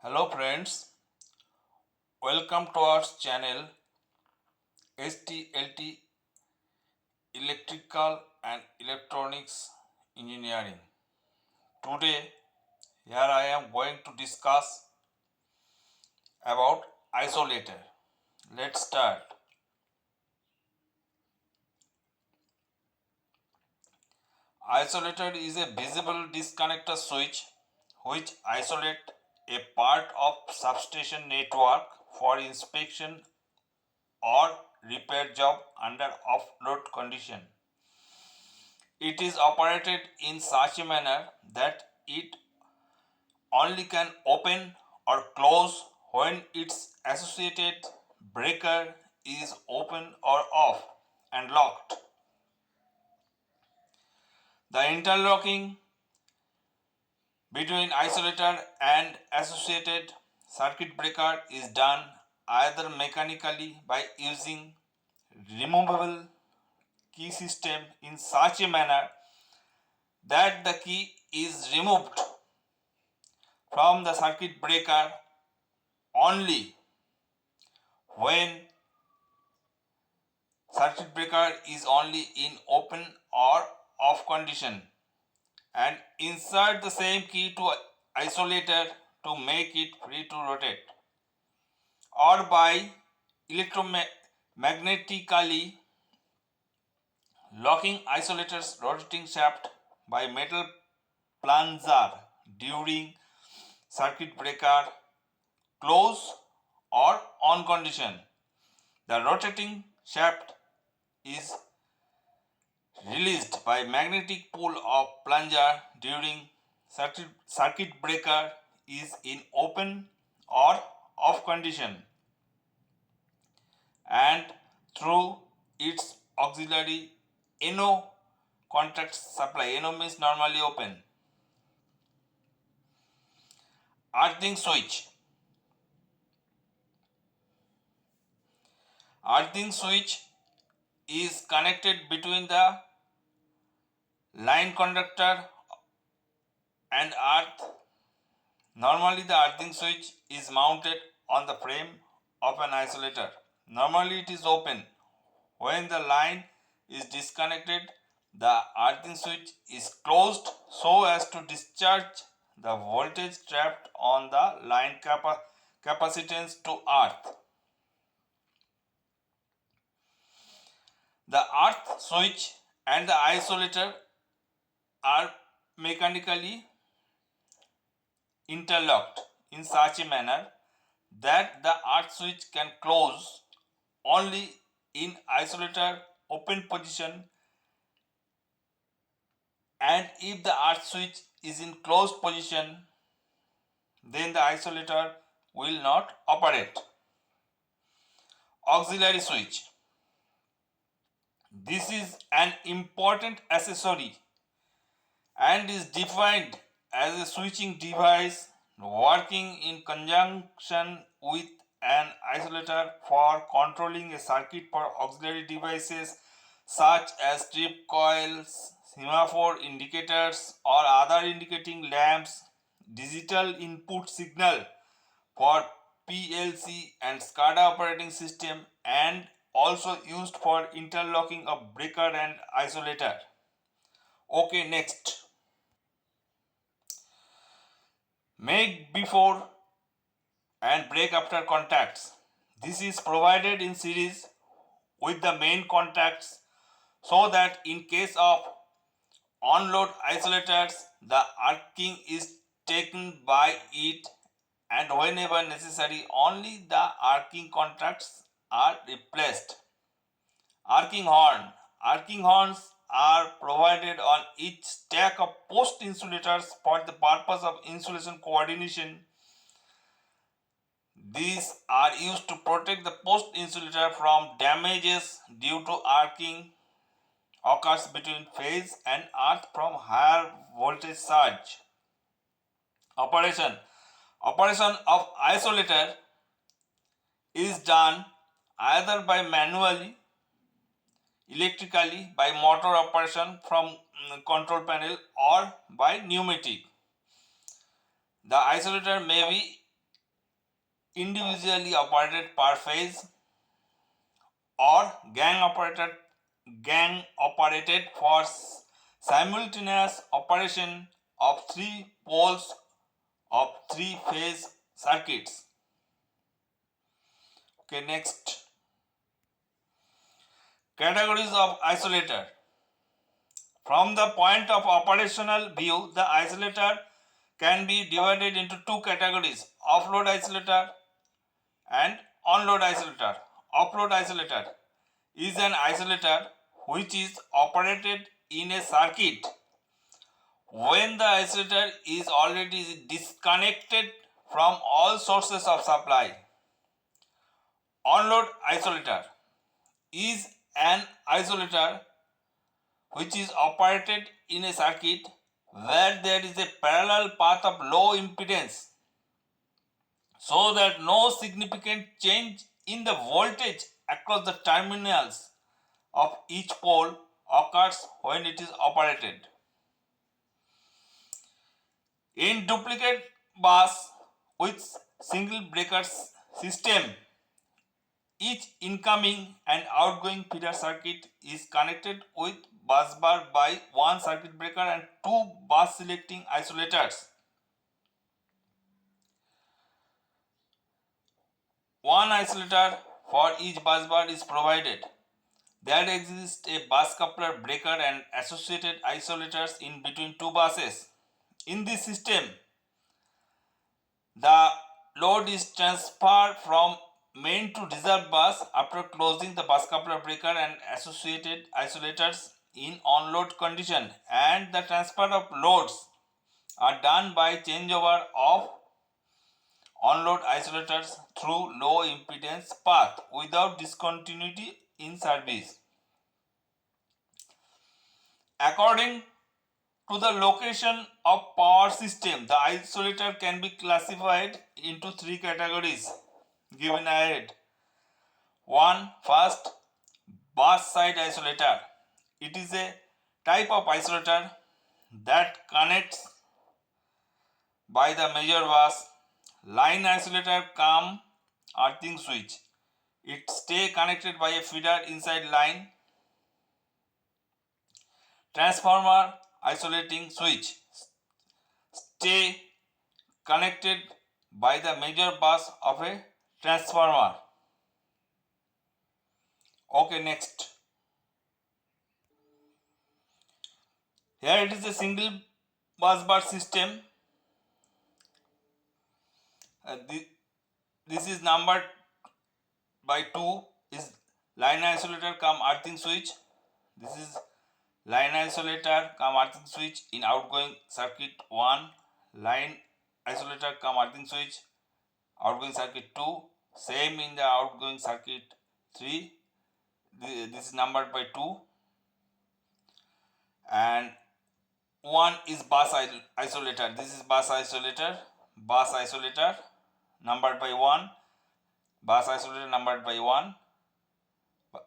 Hello friends, welcome to our channel STLT Electrical and Electronics Engineering. Today here I am going to discuss about isolator. Let's start. Isolator is a visible disconnector switch which isolate a part of substation network for inspection or repair job under off-load condition. It is operated in such a manner that it only can open or close when its associated breaker is open or off and locked. The interlocking between isolator and associated circuit breaker is done either mechanically by using removable key system in such a manner that the key is removed from the circuit breaker only when circuit breaker is only in open or off condition, and insert the same key to isolator to make it free to rotate, or by electromagnetically locking isolator's rotating shaft by metal plunger during circuit breaker close or on condition. The rotating shaft is released by magnetic pull of plunger during circuit breaker is in open or off condition, and through its auxiliary NO contact supply. NO means normally open. Earthing switch. Earthing switch is connected between the line conductor and earth. Normally, the earthing switch is mounted on the frame of an isolator. Normally, it is open. When the line is disconnected, the earthing switch is closed so as to discharge the voltage trapped on the line capacitance to earth. The earth switch and the isolator are mechanically interlocked in such a manner that the earth switch can close only in isolator open position, and if the earth switch is in closed position, then the isolator will not operate. Auxiliary switch. This is an important accessory and is defined as a switching device working in conjunction with an isolator for controlling a circuit for auxiliary devices such as trip coils, semaphore indicators, or other indicating lamps, digital input signal for PLC and SCADA operating system, and also used for interlocking of breaker and isolator. Okay, next. Make before and break after contacts. This is provided in series with the main contacts so that in case of on-load isolators, the arcing is taken by it, and whenever necessary, only the arcing contacts are replaced. Arcing horn. Arcing horns are provided on each stack of post insulators for the purpose of insulation coordination. These are used to protect the post insulator from damages due to arcing occurs between phase and earth from higher voltage surge. Operation. Operation of isolator is done either by manually, electrically, by motor operation from control panel, or by pneumatic. The isolator may be individually operated per phase or gang operated for simultaneous operation of three poles of three phase circuits. Okay, next, categories of isolator. From the point of operational view, the isolator can be divided into two categories: offload isolator and onload isolator. Offload isolator is an isolator which is operated in a circuit when the isolator is already disconnected from all sources of supply. Onload isolator is an isolator which is operated in a circuit where there is a parallel path of low impedance, so that no significant change in the voltage across the terminals of each pole occurs when it is operated. In duplicate bus with single breakers system, each incoming and outgoing feeder circuit is connected with busbar by one circuit breaker and two bus selecting isolators. One isolator for each busbar is provided. There exists a bus coupler breaker and associated isolators in between two buses. In this system, the load is transferred from main to reserve bus after closing the bus coupler breaker and associated isolators in on-load condition, and the transfer of loads are done by changeover of on-load isolators through low impedance path without discontinuity in service. According to the location of power system, the isolator can be classified into three categories given ahead. One, first, bus side isolator. It is a type of isolator that connects by the major bus. Line isolator cum earthing switch. It stay connected by a feeder inside line. Transformer isolating switch. Stay connected by the major bus of a transformer. Okay, next. Here it is a single bus bar system. This is numbered by 2 is line isolator cum earthing switch. This is line isolator cum earthing switch in outgoing circuit 1, line isolator cum earthing switch outgoing circuit 2, same in the outgoing circuit 3. This is numbered by 2, and 1 is bus isolator. This is bus isolator numbered by 1, bus isolator numbered by 1,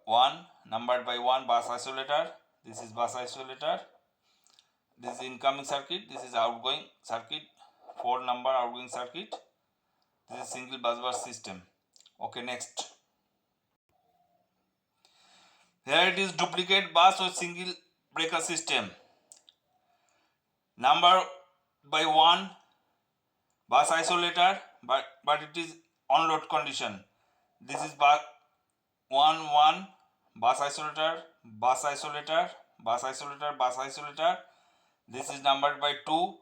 1 numbered by 1 bus isolator. This is bus isolator. This is incoming circuit. This is outgoing circuit, 4 number outgoing circuit. This is single bus bar system. Okay, next. Here it is duplicate bus with single breaker system. Number by 1 bus isolator, but it is on load condition. This is bus 1 bus isolator, bus isolator, bus isolator, bus isolator. This is numbered by 2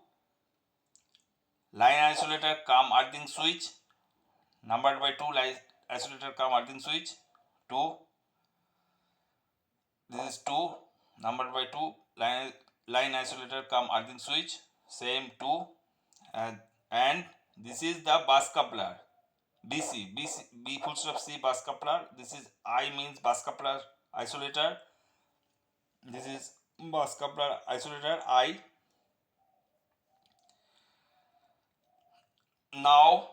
line isolator cum earthing switch, numbered by 2 line isolator cum earthing switch 2. This is 2 numbered by 2 line isolator cum earthing switch, same 2, and this is the bus coupler BC, B full stop C bus coupler. This is I means bus coupler isolator. This is bus coupler isolator I. Now,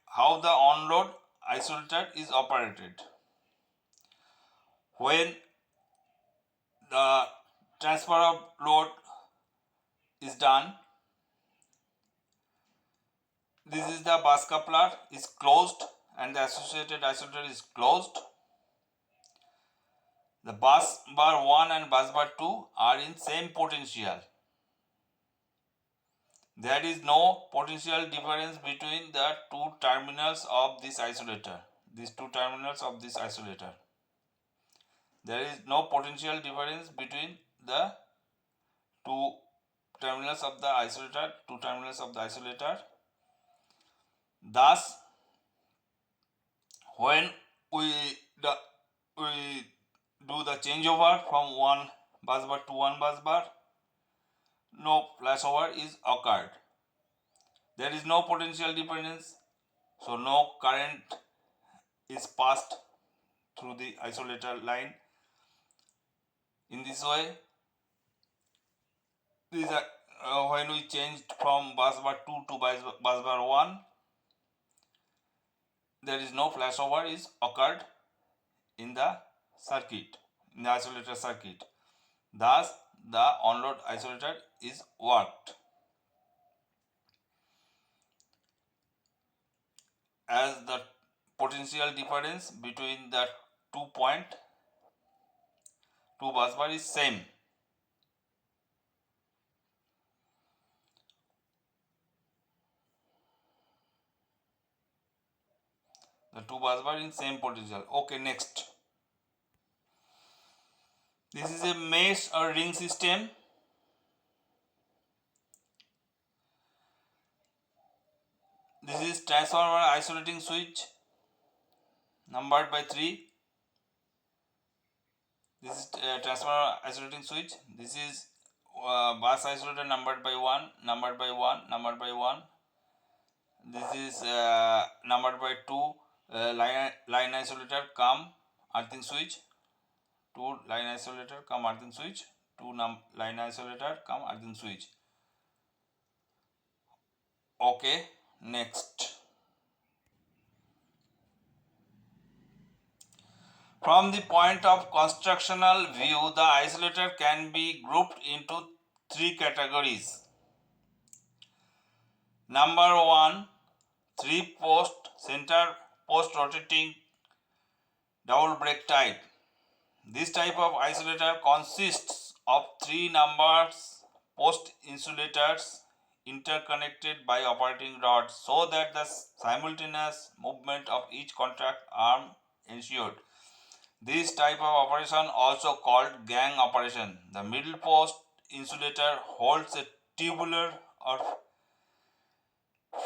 how the on-load isolator is operated. When the transfer of load is done, This is the bus coupler is closed and the associated isolator is closed. The bus bar 1 and bus bar 2 are in same potential. There is no potential difference between the two terminals of this isolator. These two terminals of this isolator. There is no potential difference between the two terminals of the isolator, Thus, when we do the changeover from one bus bar to one bus bar, no flashover is occurred. There is no potential dependence, so no current is passed through the isolator line. In this way, when we changed from bus bar 2 to bus bar 1, there is no flashover is occurred in the circuit, in the isolator circuit. Thus, the on-load isolator is worked. As the potential difference between the two bus bar is same. The two bus bar in same potential. Okay, next. This is a mesh or ring system. This is transformer isolating switch numbered by 3. This is transformer isolating switch. This is bus isolator numbered by 1, numbered by 1, numbered by 1. This is numbered by 2 line isolator come earthing switch. 2 line isolator come earthing switch. 2 line isolator come earthing switch. Okay, next. From the point of constructional view, the isolator can be grouped into 3 categories. Number 1, 3 post center post rotating double break type. This type of isolator consists of 3 numbers post insulators interconnected by operating rods so that the simultaneous movement of each contact arm ensured. This type of operation, also called gang operation. The middle post insulator holds a tubular or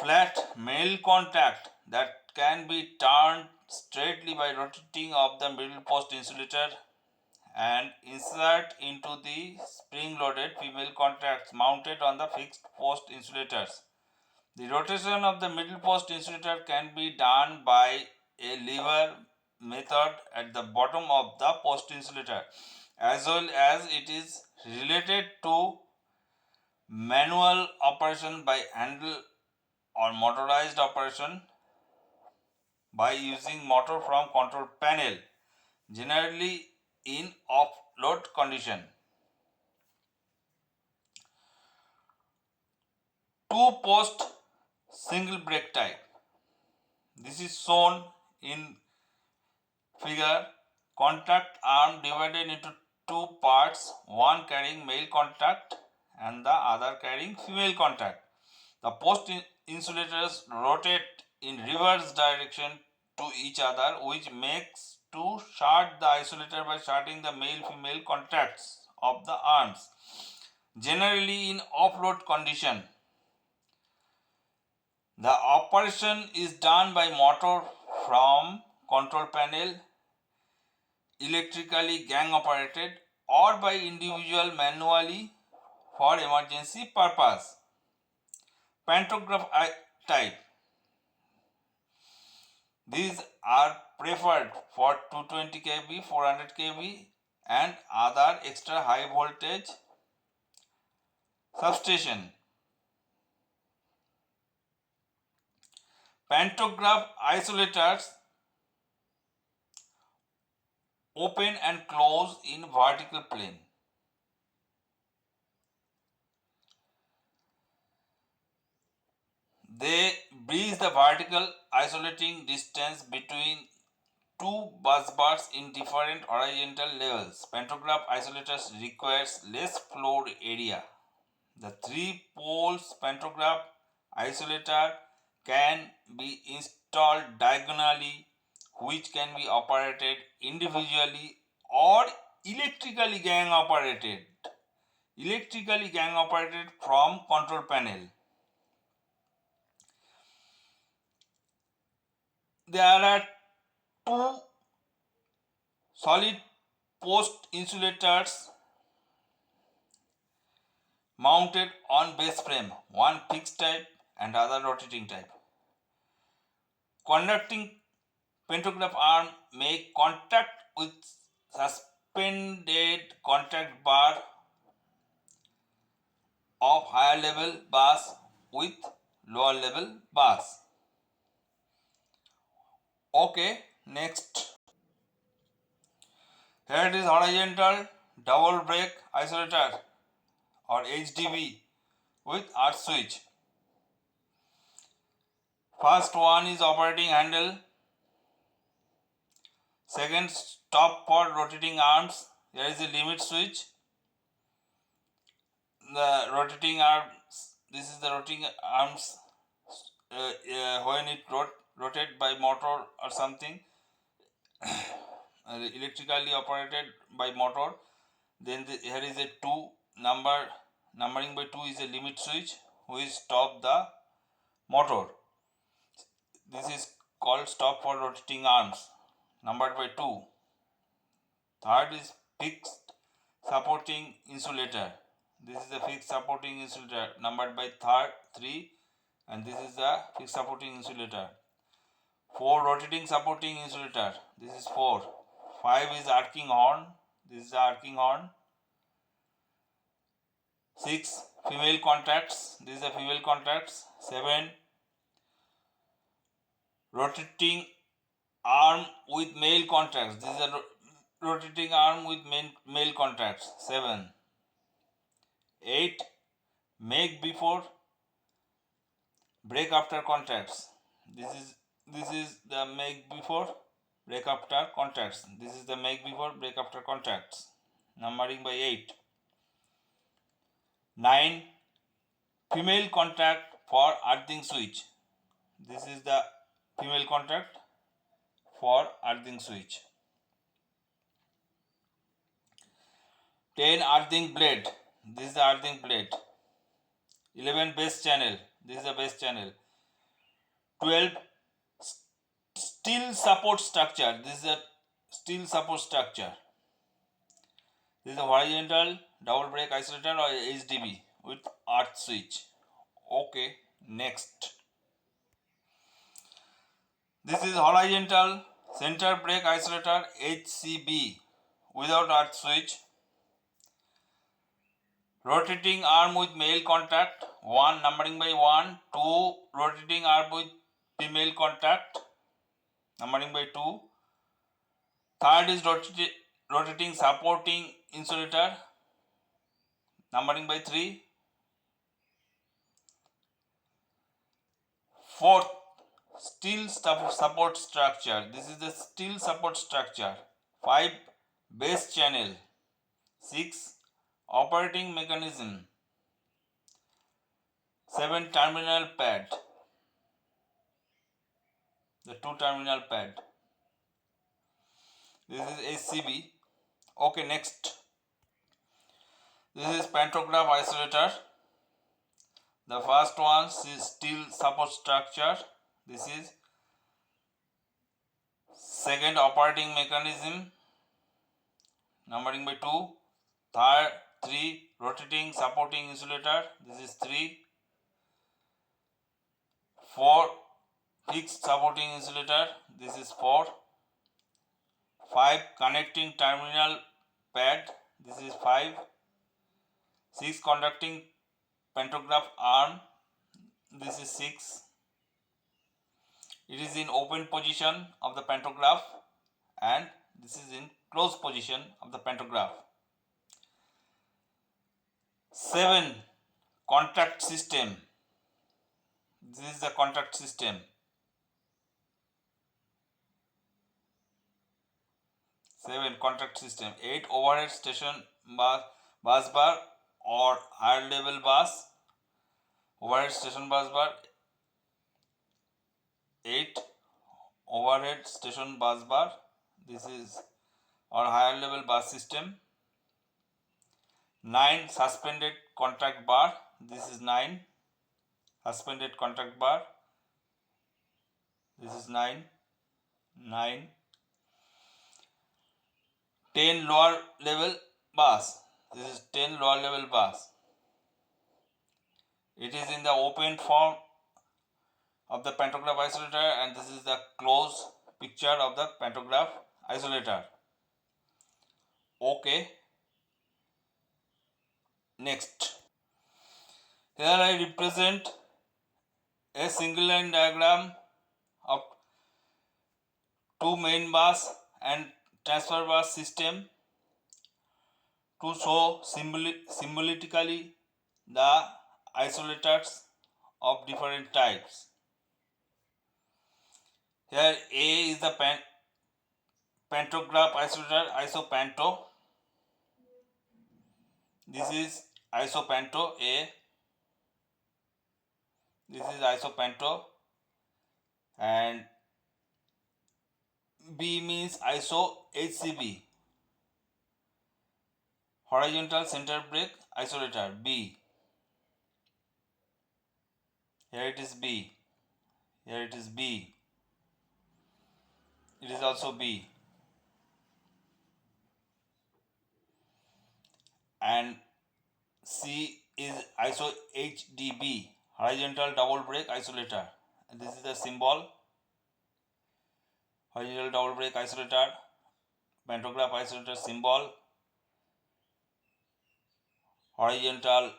flat male contact that can be turned straightly by rotating of the middle post insulator and insert into the spring-loaded female contacts mounted on the fixed post insulators. The rotation of the middle post insulator can be done by a lever method at the bottom of the post insulator, as well as it is related to manual operation by handle or motorized operation by using motor from control panel, generally in off-load condition. Two post single brake type. This is shown in figure. Contact arm divided into 2 parts, one carrying male contact and the other carrying female contact. The post insulators rotate in reverse direction to each other, which makes to short the isolator by shorting the male-female contacts of the arms, generally in off-load condition. The operation is done by motor from control panel, electrically gang operated, or by individual manually for emergency purpose. Pantograph type. These are preferred for 220 kV, 400 kV and other extra high voltage substation. Pantograph isolators open and close in vertical plane. They bridge the vertical isolating distance between two busbars in different horizontal levels. Pantograph isolators requires less floor area. The three poles pantograph isolator can be installed diagonally, which can be operated individually or electrically gang operated from control panel. There are two solid post insulators mounted on base frame, one fixed type and other rotating type. Conducting pantograph arm make contact with suspended contact bar of higher level bus with lower level bus. Okay, next. Here it is horizontal double break isolator or HDB with earth switch. First one is operating handle. Second, stop for rotating arms. Here is a limit switch. The rotating arms. This is the rotating arms when it rotate by motor or something. Electrically operated by motor. Then here is a numbering by 2 is a limit switch which stop the motor. This is called stop for rotating arms, numbered by 2. Third is fixed supporting insulator. This is the fixed supporting insulator, numbered by 3, and this is the fixed supporting insulator. 4 rotating supporting insulator. This is 4. 5 is arcing horn. This is the arcing horn. 6 female contacts. This is the female contacts. 7 rotating arm with male contacts. This is a rotating arm with male contacts. 7. 8 make before break after contacts. This is the make before break after contacts. This is the make before break after contacts. Numbering by 8. 9 female contact for earthing switch. This is the female contact for earthing switch. 10 earthing blade. This is the earthing blade. 11 base channel. This is the base channel. 12 steel support structure. This is a steel support structure. This is a horizontal double break isolator or HDB with earth switch. Okay, next. This is horizontal center break isolator HCB without earth switch. Rotating arm with male contact, 1 numbering by 1. 2 rotating arm with female contact, numbering by 2. Third is rotating supporting insulator, numbering by 3. Fourth, steel support structure. This is the steel support structure. 5 base channel. 6 operating mechanism. 7 terminal pad. The 2 terminal pad. This is HCB. Okay, next. This is pantograph isolator. The first one is steel support structure. This is second operating mechanism, numbering by 2. Third, 3 rotating supporting insulator. This is 3. 4 fixed supporting insulator. This is 4. 5 connecting terminal pad. This is 5. 6 conducting pantograph arm. This is 6. It is in open position of the pantograph and this is in closed position of the pantograph. 7 contact system. This is the contact system. 7. Contact system. 8. Overhead station bus bar or higher level bus. Overhead station bus bar. 8. Overhead station bus bar. This is our higher level bus system. 9. Suspended contact bar. This is 9. Suspended contact bar. This is 9. 9. 10. Lower level bus. This is 10 lower level bus. It is in the open form of the pantograph isolator, and this is the close picture of the pantograph isolator. Okay. Next. Here I represent a single line diagram of two main bus and transfer bus system to show symbolically the isolators of different types. Here A is the pantograph isolator, isopanto. This is isopanto A. This is isopanto, and B means iso HCB, horizontal center break isolator B. Here it is B. Here it is B. It is also B. And C is iso HDB, horizontal double break isolator. And this is the symbol. Horizontal double break isolator, pantograph isolator symbol, horizontal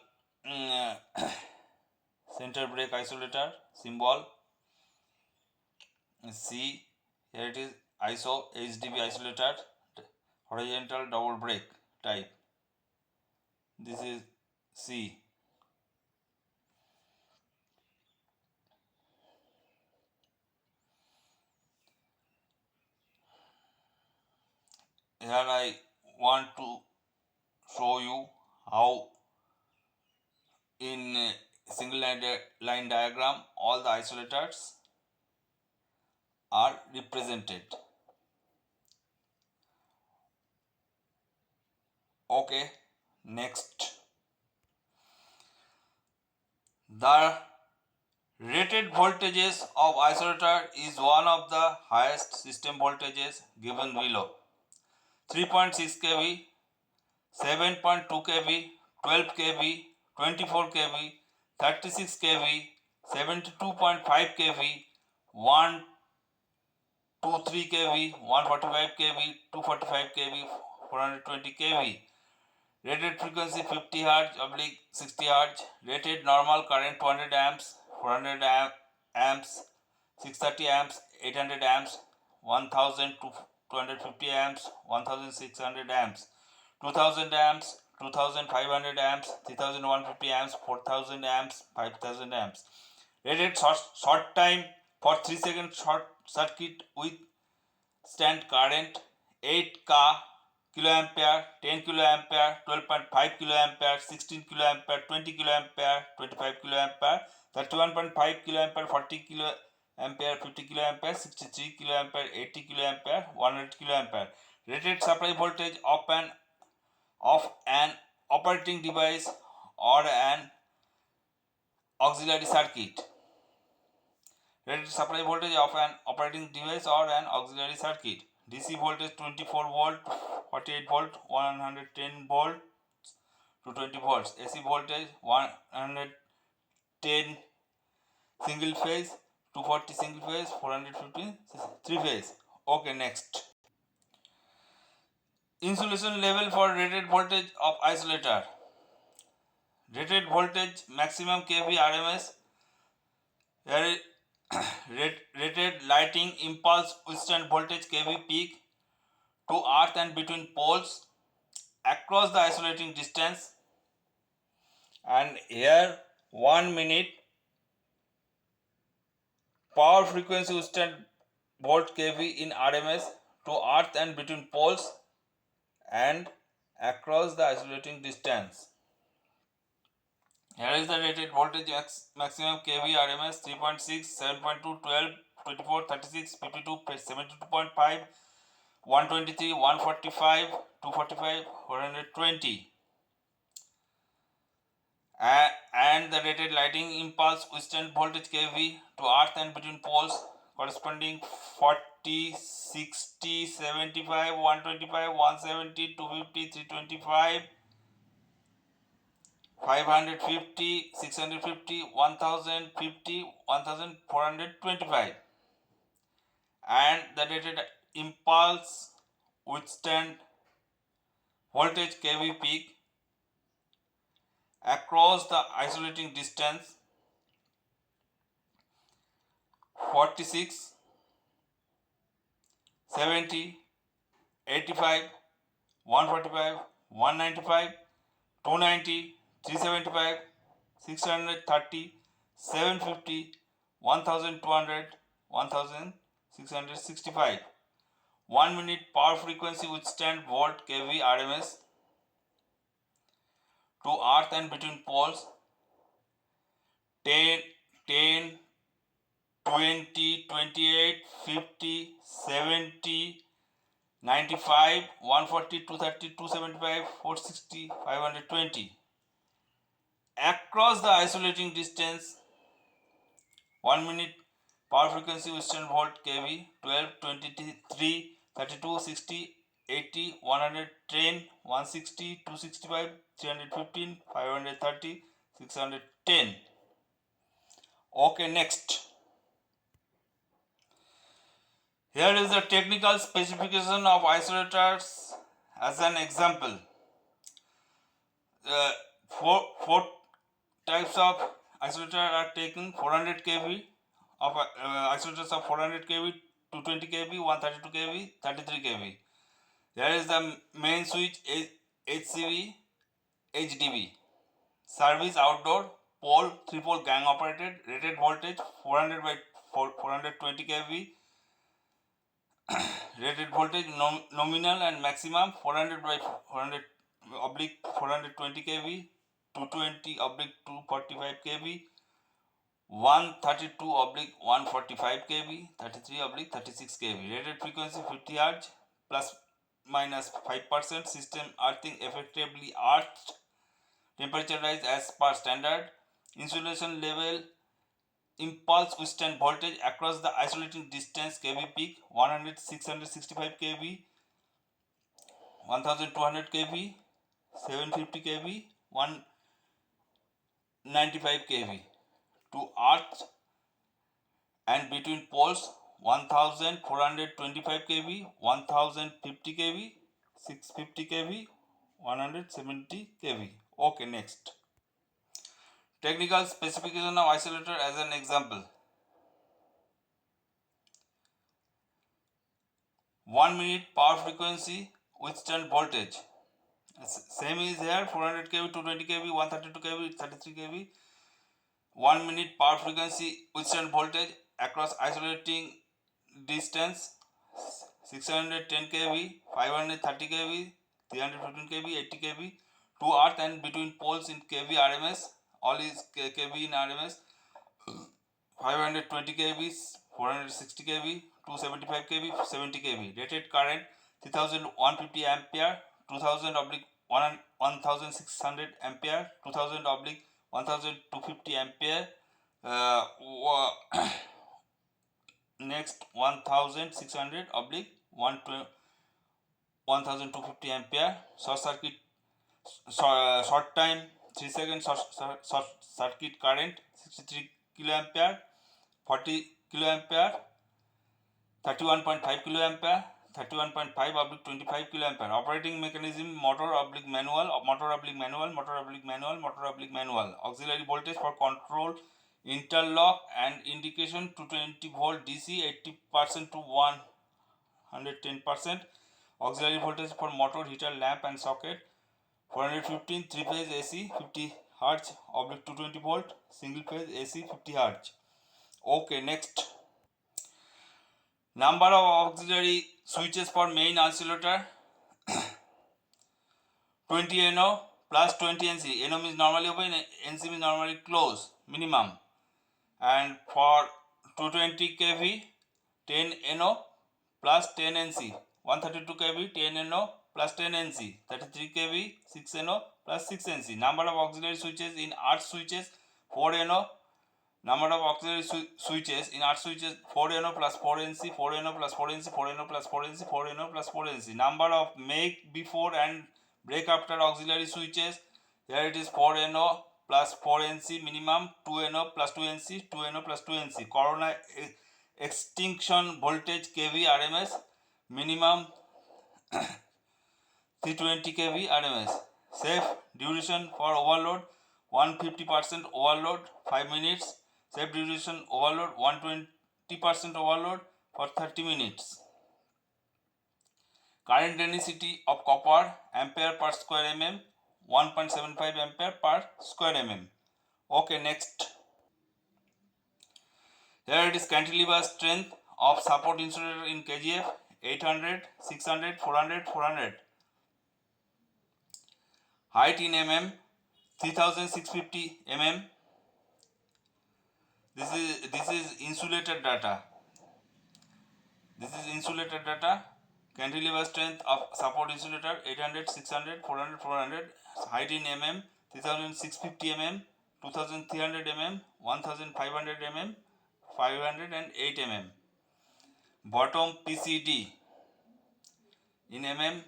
center break isolator symbol. C, here it is iso HDB isolator, horizontal double break type. This is C. Here I want to show you how in single line diagram all the isolators are represented. Okay, next. The rated voltages of isolator is one of the highest system voltages given below. 3.6 kV, 7.2 kV, 12 kV, 24 kV, 36 kV, 72.5 kV, 123 kV, 145 kV, 245 kV, 420 kV. Rated frequency 50 Hz oblique 60 Hz. Rated normal current 200 amps, 400 amps, 630 amps, 800 amps, 1000 to 250 amps, 1600 amps, 2000 amps, 2500 amps, 3150 amps, 4000 amps, 5000 amps. Rated short time for 3 second short circuit with stand current 8K kiloampere, 10 kiloampere, 12.5 kiloampere, 16 kiloampere, 20 kiloampere, 25 kiloampere, 31.5 kiloampere, 40 kiloampere, 50 kiloampere, 63 kiloampere, 80 kiloampere, 100 kiloampere. Rated supply voltage of an operating device or an auxiliary circuit. Rated supply voltage of an operating device or an auxiliary circuit. DC voltage 24 volt, 48 volt, 110 volt to 20 volts. AC voltage 110 single phase, 240 single phase, 450 three phase. Okay, next. Insulation level for rated voltage of isolator. Rated voltage maximum kV RMS. Here rated lighting impulse withstand voltage kV peak to earth and between poles across the isolating distance. And here 1 minute power frequency withstand volt kV in RMS to earth and between poles and across the isolating distance. Here is the rated voltage maximum kV RMS 3.6, 7.2, 12, 24, 36, 52, 72.5, 123, 145, 245, 420. And the rated lighting impulse withstand voltage kV to earth and between poles corresponding 40, 60, 75, 125, 170, 250, 325, 550, 650, 1050, 1425. And the rated impulse withstand voltage kV peak across the isolating distance 46, 70, 85, 145, 195, 290, 375, 630, 750, 1200, 1665. 1 minute power frequency withstand volt kV RMS to earth and between poles 10, 10, 20, 28, 50, 70, 95, 140, 230, 275, 460, 520. Across the isolating distance 1 minute power frequency withstand volt kV 12, 23, 32, 60, 80, 110, 160, 265, 315, 530, 610. Okay, next. Here is the technical specification of isolators as an example. Four types of isolator are taken: 400 kV of isolators of 400 kV, 220 kV, 132 kV, 33 kV. There is the main switch HCV, HDV. Service outdoor, pole, 3-pole gang operated, rated voltage 400 by 420 kV, rated voltage nominal and maximum 400 by 400 oblique 420 kV, 220 oblique 245 kV, 132 oblique 145 kV, 33 oblique 36 kV. Rated frequency 50 Hz plus minus 5%. System earthing effectively earthed. Temperature rise as per standard. Insulation level impulse withstand voltage across the isolating distance kV peak 100, 665 kV, 1200 kV, 750 kV, 195 kV. To earth and between poles 1425 kV, 1050 kV, 650 kV, 170 kV. Okay, next. Technical specification of isolator as an example. 1 minute power frequency withstand voltage. Same is here: 400 kV, 220 kV, 132 kV, 33 kV. 1 minute power frequency withstand voltage across isolating distance 610 kV, 530 kV, 315 kV, 80 kV. To earth and between poles in kV RMS. All is kV in RMS. 520 kV, 460 kV, 275 kV, 70 kV. Rated current 3150 ampere, 2000 oblique 1600 ampere, 2000 oblique 1250 ampere. Next 1600 oblique 1250 ampere. Short time 3 seconds short circuit current 63 kiloampere, 40 kiloampere, 31.5 kiloampere, 31.5 oblique 25 kiloampere. Operating mechanism: motor oblique manual, motor oblique manual, motor oblique manual, motor oblique manual. Auxiliary voltage for control, interlock and indication 220 volt DC, 80% to 110%. Auxiliary voltage for motor, heater, lamp and socket 415, 3 phase AC 50 Hz oblique 220 volt, single phase AC 50 Hz. Okay, next. Number of auxiliary switches for main oscillator 20 NO plus 20 NC. NO means normally open, NC means normally close, minimum. And for 220 kV 10 NO plus 10 NC. 132 kV 10 NO plus 10 NC. 33 kV 6 NO plus 6 NC. Number of auxiliary switches in arc switches 4 NO. Number of auxiliary switches in arc switches 4 NO plus 4 NC, 4 NO plus 4 NC, 4 NO plus 4 NC, 4 NO plus 4 NC. Number of make before and break after auxiliary switches, here it is 4 NO plus 4 NC minimum, 2 NO plus 2 NC, 2 NO plus 2 NC. Corona extinction voltage kV RMS minimum 320 kV RMS. Safe duration for overload 150% overload 5 minutes. Safe duration overload 120% overload for 30 minutes. Current density of copper ampere per square mm 1.75 ampere per square mm. Okay, next. Here it is cantilever strength of support insulator in kgf 800, 600, 400, 400. Height in mm 3650 mm. This is insulated data. This is insulated data. Cantilever strength of support insulator 800, 600, 400, 400. Height in mm 3650 mm, 2300 mm, 1500 mm, 508 mm. Bottom PCD in mm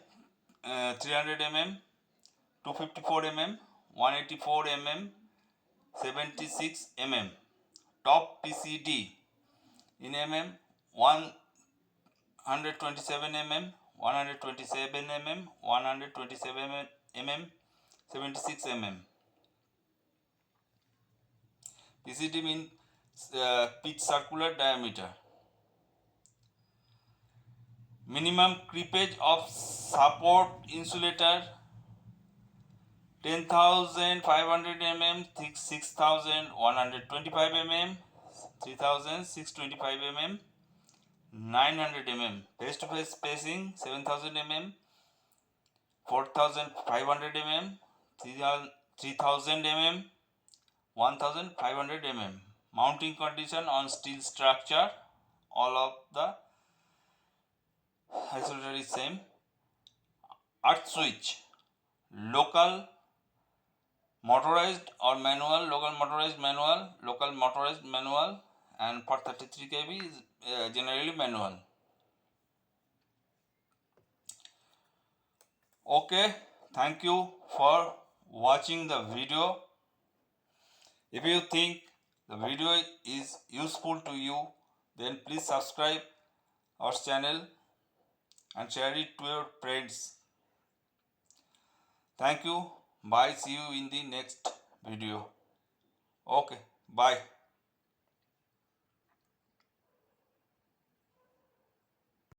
300 mm, 254 mm, 184 mm, 76 mm. Top PCD in mm 127 mm, 127 mm, 127 mm, 76 mm. PCD means pitch circular diameter. Minimum creepage of support insulator 10,500 mm, 6,125 mm, 3,625 mm, 900 mm. Face to face spacing 7,000 mm, 4,500 mm, 3,000 mm, 1,500 mm. Mounting condition on steel structure, all of the isolator is same. Earth switch, local motorized or manual, local motorized manual, local motorized manual, and for 33 kV is generally manual. Okay, thank you for watching the video. If you think the video is useful to you, then please subscribe our channel and share it to your friends. Thank you. Bye. See you in the next video. Okay. Bye.